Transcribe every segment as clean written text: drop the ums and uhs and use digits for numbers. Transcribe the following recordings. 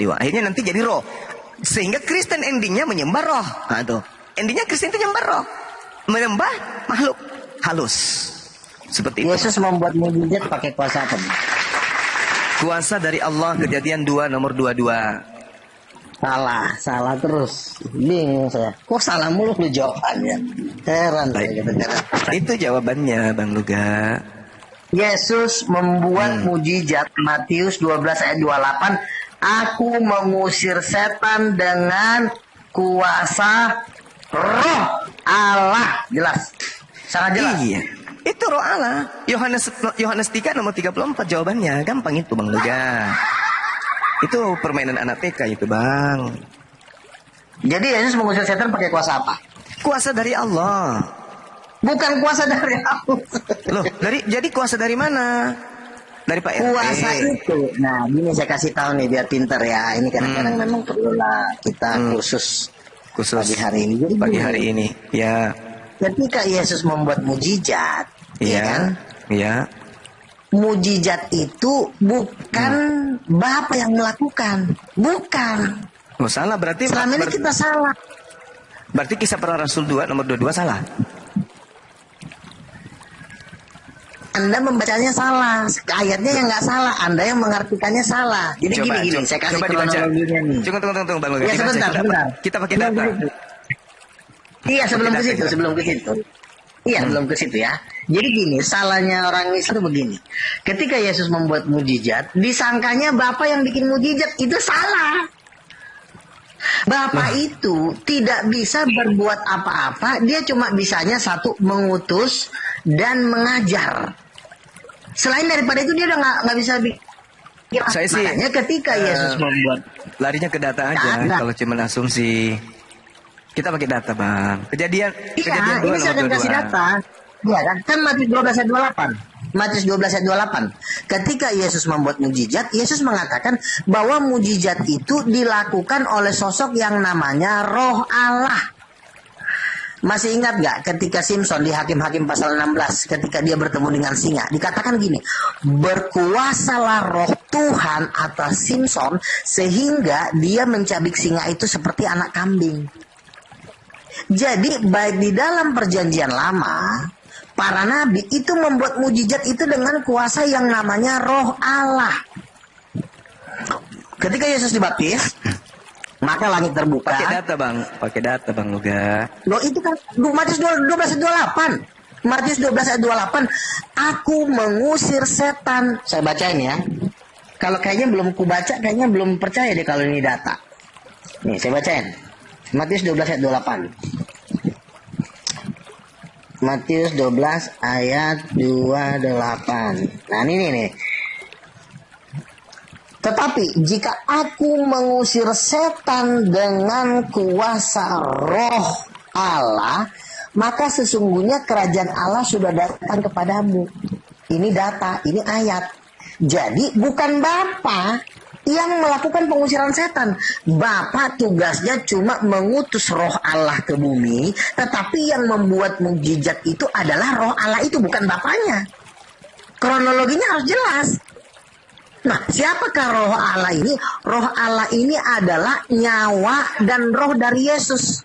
dewa. Akhirnya nanti jadi roh. Sehingga Kristen endingnya menyembah roh. Nah, tuh. Endingnya Kristen itu menyembah roh. Menyembah makhluk halus. Seperti itu. Yesus membuat mukjizat pakai kuasa apa? Kuasa dari Allah, Kejadian 2 nomor 22. Salah terus. Bingung saya. Kok salah mulu lu jawabannya? Heran saya heran. Itu jawabannya, Bang Luga. Yesus membuat mukjizat Matius 12 ayat 28. Aku mengusir setan dengan kuasa roh Allah. Jelas. Sangat jelas. Iya. Itu roh Allah. Yohanes 3 nomor 34 jawabannya. Gampang itu, Bang Luga. Itu permainan anak TK itu, Bang. Jadi Yesus mengusir setan pakai kuasa apa? Kuasa dari Allah. Bukan kuasa dari Allah. Loh, jadi kuasa dari mana? Dari Pak RT. Kuasa itu. Nah, ini saya kasih tahu nih biar pinter ya. Ini kadang-kadang memang perlulah kita khusus pagi hari ini. Jadi pagi hari ini, ya. Ketika Yesus membuat mukjizat, ya kan? Iya. Mukjizat itu bukan Bapa yang melakukan, bukan. Oh, salah berarti. Selama ini kita salah. Berarti Kisah Para Rasul 2 nomor 22 salah. Anda membacanya salah, ayatnya yang nggak salah, Anda yang mengartikannya salah. Jadi gini, saya kasih kronologinya nih. Tunggu, Bang Luga. Ya sebentar. Kita pakai data. Iya, sebelum ke situ. Iya, belum ke situ ya. Jadi gini, salahnya orang Islam itu begini. Ketika Yesus membuat mukjizat, disangkanya Bapa yang bikin mukjizat, itu salah. Bapa itu tidak bisa berbuat apa-apa, dia cuma bisanya satu, mengutus dan mengajar. Selain daripada itu dia udah nggak bisa bikin. Saya sih, makanya ketika Yesus membuat, larinya ke data aja. Kalau cuma asumsi, kita pakai data, Bang. Kejadian ini saya akan kasih data. Ya kan Matius 12 ayat 28. Matius 12 ayat 28. Ketika Yesus membuat mukjizat, Yesus mengatakan bahwa mukjizat itu dilakukan oleh sosok yang namanya Roh Allah. Masih ingat gak ketika Simpson di Hakim-Hakim pasal 16 ketika dia bertemu dengan singa, dikatakan gini, berkuasalah roh Tuhan atas Simpson sehingga dia mencabik singa itu seperti anak kambing. Jadi baik di dalam perjanjian lama, para nabi itu membuat mukjizat itu dengan kuasa yang namanya Roh Allah. Ketika Yesus dibaptis, maka langit terbuka. Pakai data Bang Luga. Loh itu kan Matius 12 ayat 28. Matius 12 ayat 28. Aku mengusir setan. Saya bacain ya. Kalau kayaknya belum kubaca, kayaknya belum percaya deh kalau ini data. Nih saya bacain. Matius 12 ayat 28. Matius 12 ayat 28. Nah ini nih. Tetapi jika aku mengusir setan dengan kuasa Roh Allah, maka sesungguhnya kerajaan Allah sudah datang kepadamu. Ini data, ini ayat. Jadi bukan Bapa yang melakukan pengusiran setan. Bapa tugasnya cuma mengutus Roh Allah ke bumi, tetapi yang membuat mukjizat itu adalah Roh Allah itu, bukan Bapaknya. Kronologinya harus jelas. Nah, siapakah Roh Allah ini? Roh Allah ini adalah nyawa dan roh dari Yesus.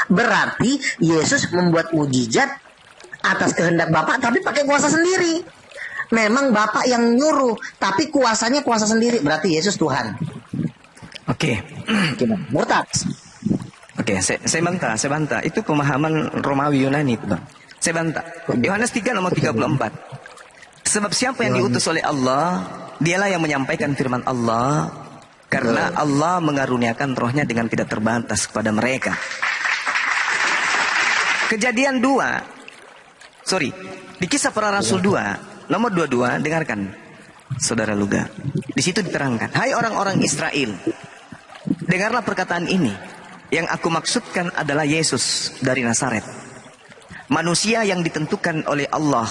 Berarti Yesus membuat mukjizat atas kehendak Bapa, tapi pakai kuasa sendiri. Memang Bapa yang nyuruh, tapi kuasanya kuasa sendiri. Berarti Yesus Tuhan. Oke. Murtad. Oke, saya bantah. Itu pemahaman Romawi Yunani itu, Bang. Saya bantah. Yohanes 3 nomor 34. Sebab siapa yang diutus oleh Allah, dialah yang menyampaikan firman Allah, karena Allah mengaruniakan rohnya dengan tidak terbatas kepada mereka. Kejadian 2. Di Kisah Para Rasul 2 nomor 22, dengarkan Saudara Luga. Di situ diterangkan, hai orang-orang Israel, dengarlah perkataan ini. Yang aku maksudkan adalah Yesus dari Nazaret, manusia yang ditentukan oleh Allah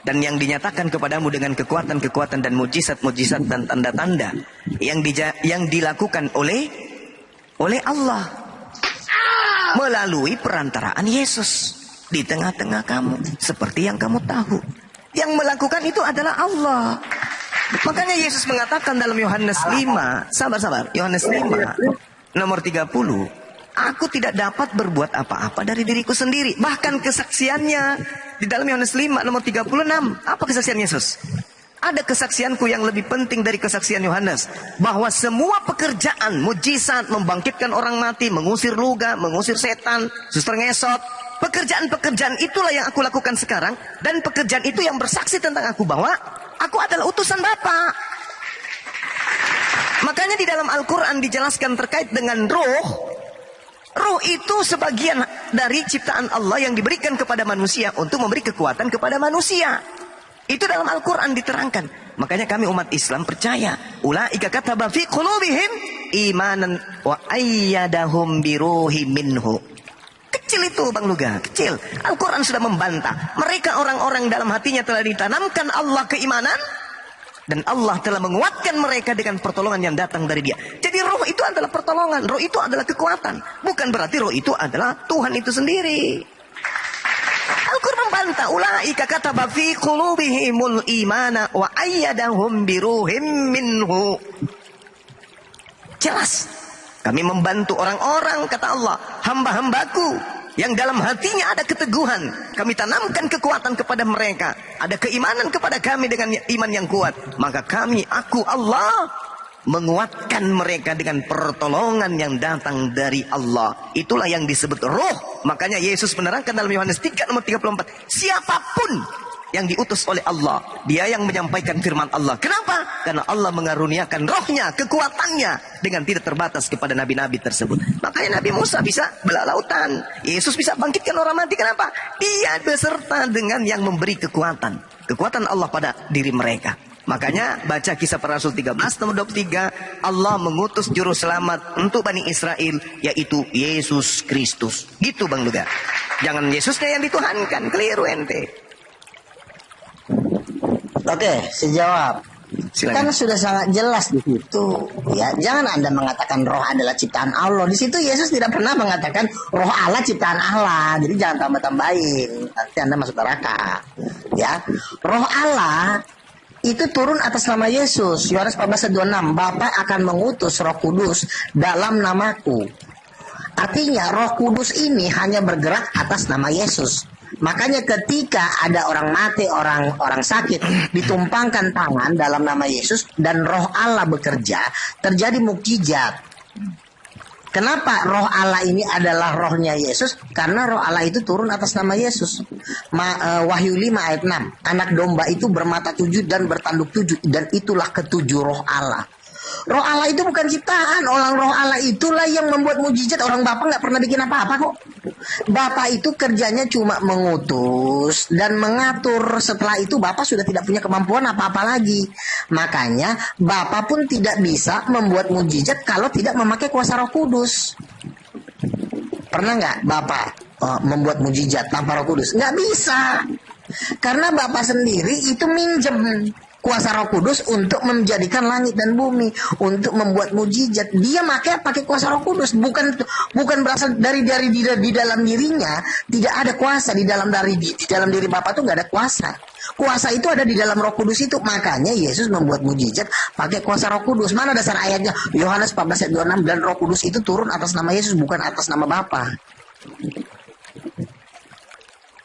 dan yang dinyatakan kepadamu dengan kekuatan-kekuatan dan mujizat-mujizat dan tanda-tanda yang dilakukan oleh Allah melalui perantaraan Yesus di tengah-tengah kamu, seperti yang kamu tahu. Yang melakukan itu adalah Allah. Makanya Yesus mengatakan dalam Yohanes 5, sabar-sabar, Yohanes 5, nomor 30, aku tidak dapat berbuat apa-apa dari diriku sendiri. Bahkan kesaksiannya di dalam Yohanes 5, nomor 36, apa kesaksian Yesus? Ada kesaksianku yang lebih penting dari kesaksian Yohanes, bahwa semua pekerjaan, mujizat, membangkitkan orang mati, mengusir luga, mengusir setan, suster ngesot, pekerjaan-pekerjaan itulah yang aku lakukan sekarang, dan pekerjaan itu yang bersaksi tentang aku bahwa aku adalah utusan Bapa. Makanya di dalam Al-Quran dijelaskan terkait dengan roh. Roh itu sebagian dari ciptaan Allah yang diberikan kepada manusia untuk memberi kekuatan kepada manusia. Itu dalam Al-Quran diterangkan. Makanya kami umat Islam percaya. Ulaika kataba fi qulubihim imanan wa ayyadahum biruhim minhu. Kecil itu Bang Luga, kecil. Al-Quran sudah membantah. Mereka orang-orang dalam hatinya telah ditanamkan Allah keimanan. Dan Allah telah menguatkan mereka dengan pertolongan yang datang dari Dia. Jadi roh itu adalah pertolongan. Roh itu adalah kekuatan. Bukan berarti roh itu adalah Tuhan itu sendiri. Al-Quran membantah. Ulaika kataba fi qulubihimul imana wa ayyadahum biruhim minhu. Jelas. Kami membantu orang-orang, kata Allah, hamba-hambaku yang dalam hatinya ada keteguhan. Kami tanamkan kekuatan kepada mereka. Ada keimanan kepada kami dengan iman yang kuat. Maka kami, aku Allah, menguatkan mereka dengan pertolongan yang datang dari Allah. Itulah yang disebut roh. Makanya Yesus menerangkan dalam Yohanes 3 nomor 34. Siapapun yang diutus oleh Allah, dia yang menyampaikan firman Allah. Kenapa? Karena Allah mengaruniakan rohnya, kekuatannya dengan tidak terbatas kepada nabi-nabi tersebut. Makanya Nabi Musa bisa belah lautan, Yesus bisa bangkitkan orang mati. Kenapa? Dia beserta dengan yang memberi kekuatan Allah pada diri mereka. Makanya baca Kisah Para Rasul 13 nomor 23, Allah mengutus juru selamat untuk Bani Israel, yaitu Yesus Kristus. Gitu Bang Luga. Jangan Yesusnya yang dituhankan, keliru ente. Oke, sejawab. Silakan. Kan sudah sangat jelas di situ, ya. Jangan Anda mengatakan roh adalah ciptaan Allah. Di situ Yesus tidak pernah mengatakan roh Allah ciptaan Allah. Jadi jangan tambah-tambahin. Nanti Anda masuk neraka. Ya. Roh Allah itu turun atas nama Yesus. Yohanes 14:26, Bapa akan mengutus Roh Kudus dalam namaku. Artinya Roh Kudus ini hanya bergerak atas nama Yesus. Makanya ketika ada orang mati, orang sakit, ditumpangkan tangan dalam nama Yesus dan roh Allah bekerja, terjadi mukjizat. Kenapa roh Allah ini adalah rohnya Yesus? Karena roh Allah itu turun atas nama Yesus. Wahyu 5 ayat 6. Anak domba itu bermata 7 dan bertanduk 7. Dan itulah ketujuh roh Allah. Roh Allah itu bukan ciptaan. Orang roh Allah itulah yang membuat mujizat. Orang Bapak nggak pernah bikin apa-apa kok. Bapak itu kerjanya cuma mengutus dan mengatur. Setelah itu Bapak sudah tidak punya kemampuan apa-apa lagi. Makanya Bapak pun tidak bisa membuat mujizat kalau tidak memakai kuasa Roh Kudus. Pernah nggak Bapak membuat mujizat tanpa Roh Kudus? Nggak bisa. Karena Bapak sendiri itu minjem kuasa Roh Kudus untuk menjadikan langit dan bumi, untuk membuat mujizat. Dia pakai kuasa Roh Kudus, bukan berasal dari di dalam dirinya. Tidak ada kuasa di dalam diri Bapak tuh nggak ada kuasa. Kuasa itu ada di dalam Roh Kudus itu. Makanya Yesus membuat mujizat pakai kuasa Roh Kudus. Mana dasar ayatnya? Yohanes 14 ayat 26, dan Roh Kudus itu turun atas nama Yesus, bukan atas nama Bapa.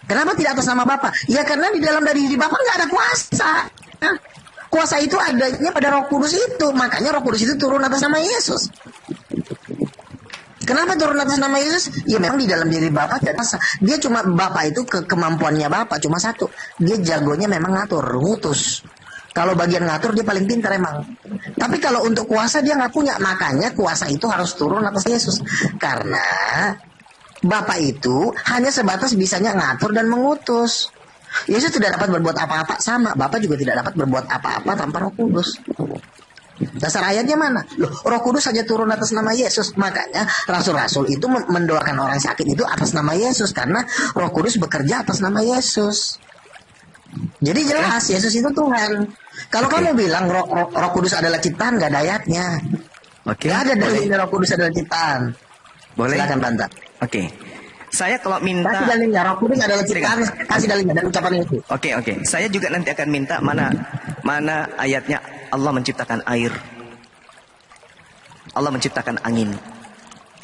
Kenapa tidak atas nama Bapa? Ya karena di dalam diri Bapa nggak ada kuasa. Kuasa itu adanya pada Roh Kudus itu. Makanya Roh Kudus itu turun atas nama Yesus. Kenapa turun atas nama Yesus? Ya memang di dalam diri Bapa tidak kuasa. Dia cuma, Bapa itu kemampuannya Bapa cuma satu. Dia jagonya memang ngatur, ngutus. Kalau bagian ngatur dia paling pintar emang. Tapi kalau untuk kuasa dia nggak punya. Makanya kuasa itu harus turun atas Yesus. Karena Bapa itu hanya sebatas bisanya ngatur dan mengutus. Yesus tidak dapat berbuat apa-apa, sama Bapa juga tidak dapat berbuat apa-apa tanpa Roh Kudus. Dasar ayatnya mana? Loh, Roh Kudus saja turun atas nama Yesus. Makanya rasul-rasul itu mendoakan orang sakit itu atas nama Yesus, karena Roh Kudus bekerja atas nama Yesus. Jadi jelas Yesus itu Tuhan. Kalau kamu bilang Roh Kudus adalah ciptaan, nggak ada ayatnya. Nggak ada dalilnya Roh Kudus adalah ciptaan. Boleh. Silakan bantah. Oke. Saya kalau minta kasih dalilnya, Roh Kudus adalah ciptaan, kasih dalilnya dan ucapan itu. Oke. Saya juga nanti akan minta mana Mana ayatnya Allah menciptakan air, Allah menciptakan angin?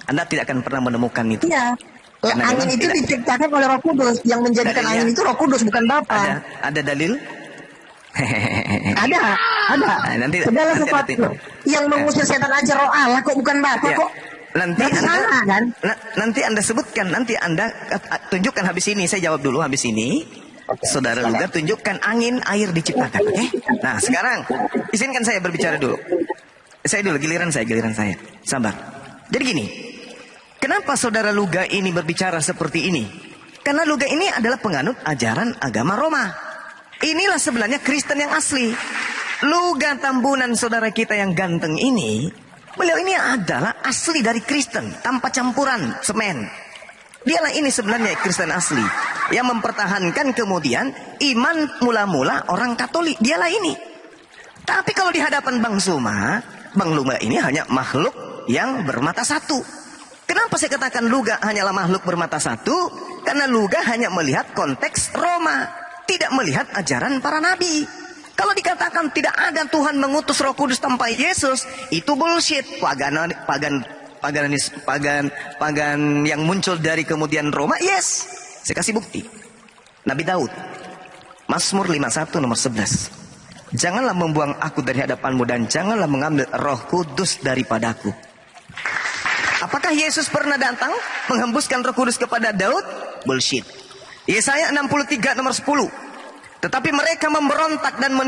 Anda tidak akan pernah menemukan itu. Iya. Karena Angin memang itu tidak. diciptakan oleh Roh Kudus. Yang menjadikan Dalilnya? angin itu Roh Kudus, bukan Bapa. Ada dalil? Ada. Nah, nanti- Segala nanti- sesuatu nanti. yang mengusir setan aja Roh Allah kok, bukan Bapa Ya. kok. Nanti Berarti Anda, salah, kan? nanti Anda sebutkan, nanti Anda tunjukkan habis ini. Saya jawab dulu habis ini. Saudara Luga tunjukkan angin, air diciptakan. Oke? Nah, sekarang izinkan saya berbicara dulu. Saya dulu, giliran saya. Sabar. Jadi gini, kenapa saudara Luga ini berbicara seperti ini? Karena Luga ini adalah penganut ajaran agama Roma. Inilah sebenarnya Kristen yang asli. Luga Tambunan, saudara kita yang ganteng ini, beliau ini adalah asli dari Kristen, tanpa campuran semen. Dialah ini sebenarnya Kristen asli, yang mempertahankan kemudian iman mula-mula orang Katolik. Dialah ini. Tapi kalau di hadapan Bang Suma, Bang Luga ini hanya makhluk yang bermata satu. Kenapa saya katakan Luga hanyalah makhluk bermata satu? Karena Luga hanya melihat konteks Roma, tidak melihat ajaran para nabi. Kalau dikatakan tidak ada Tuhan mengutus Roh Kudus tanpa Yesus, itu bullshit. Pagan yang muncul dari kemudian Roma, yes. Saya kasih bukti. Nabi Daud, Mazmur 51 nomor 11. Janganlah membuang aku dari hadapanmu dan janganlah mengambil Roh Kudus daripadaku. Apakah Yesus pernah datang menghembuskan Roh Kudus kepada Daud? Bullshit. Yesaya 63 nomor 10. Tetapi mereka memberontak dan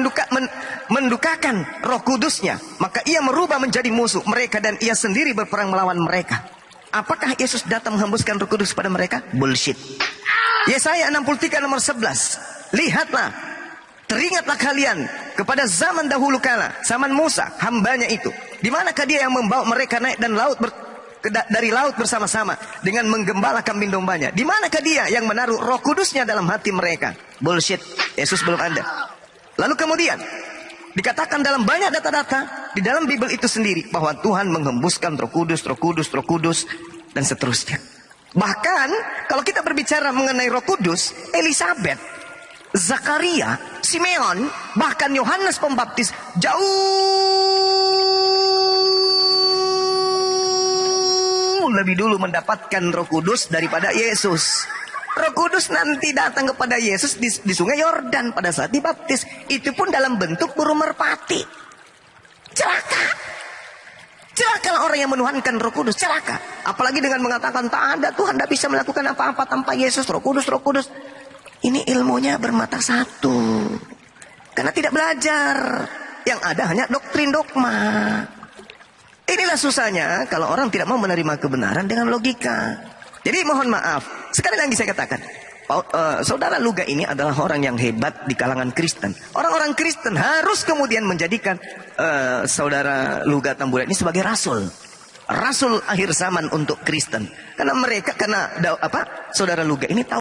mendukakan Roh Kudusnya, maka ia merubah menjadi musuh mereka dan ia sendiri berperang melawan mereka. Apakah Yesus datang menghembuskan Roh Kudus kepada mereka? Bullshit. Yesaya 63 nomor 11. Lihatlah, teringatlah kalian kepada zaman dahulu kala, zaman Musa, hambanya itu. Di manakah dia yang membawa mereka naik dan dari laut bersama-sama dengan menggembala kambing dombanya? Di manakah dia yang menaruh Roh Kudusnya dalam hati mereka? Bullshit. Yesus belum ada. Lalu kemudian dikatakan dalam banyak data-data di dalam Bible itu sendiri bahwa Tuhan menghembuskan Roh Kudus dan seterusnya. Bahkan kalau kita berbicara mengenai Roh Kudus, Elizabeth, Zakaria, Simeon, bahkan Yohanes Pembaptis jauh lebih dulu mendapatkan Roh Kudus daripada Yesus. Roh Kudus nanti datang kepada Yesus di sungai Yordan pada saat dibaptis. Itu pun dalam bentuk burung merpati. Celaka. Celakalah orang yang menuhankan Roh Kudus. Celaka. Apalagi dengan mengatakan tak ada Tuhan, tidak bisa melakukan apa-apa tanpa Yesus. Roh Kudus. Ini ilmunya bermata satu. Karena tidak belajar. Yang ada hanya doktrin dogma. Inilah susahnya kalau orang tidak mau menerima kebenaran dengan logika. Jadi mohon maaf, sekali lagi saya katakan, saudara Luga ini adalah orang yang hebat di kalangan Kristen. Orang-orang Kristen harus kemudian menjadikan saudara Luga Tambunan ini sebagai rasul. Rasul akhir zaman untuk Kristen. Karena saudara Luga ini tahu